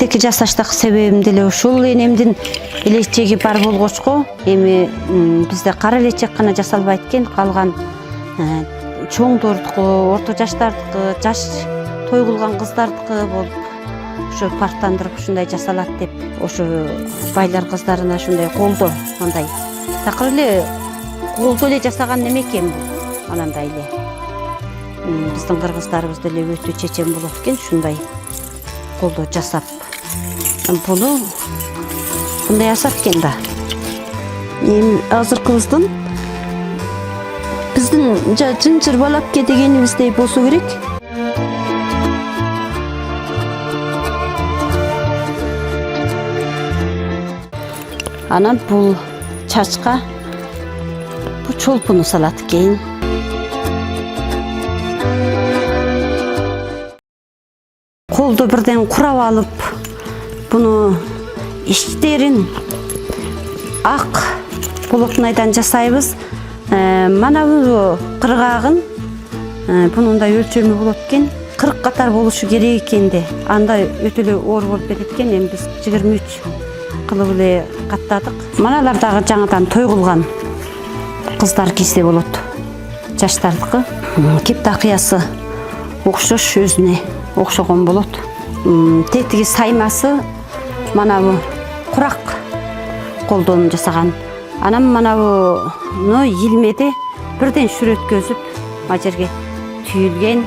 тетеки жасаштык себебим деле ушул. Энемдин элечеги бар болгочко эми бизде кара элечек гана жасалбайт экен, калган чоңдордуку, орто жаштардыкы, жаш той кылган кыздардыкы болуп ошо парктандырып ушундай жасалат деп, ошо байлар кыздарына ушундай колдо андай такыр эле колдо эле жасаган неме экен бул. Анандай эле биздин кыргыздарыбыз деле өтө чечен болот экен ушундай колдо жасап. Буну мындай асат экен да. Эми азыркыбыздын биздин жынчыр балапке дегенибиздей болсо керек. Анан бул чачка бу чолпуну салат экен. Колду бирден курап алып, буну ичтерин ак полотнайдан жасайбыз. Мана бул кыргагын бунундай өлчөмү болот экен. 40 катар болушу керек экен да. Анда өтө эле оор болуп кетет экен. Эми биз 23 кылып эле каттадык. Маналар дагы жаңадан той кылган кыздар кийсе болот. Жаштардыкы. Кеп такыясы окшош өзүнө окшогон болот. Тетиги саймасы мана бу курак колдон жасаган. Анан мана буну илмеде бирден сүрөткөзүп, ма жерге түйүлген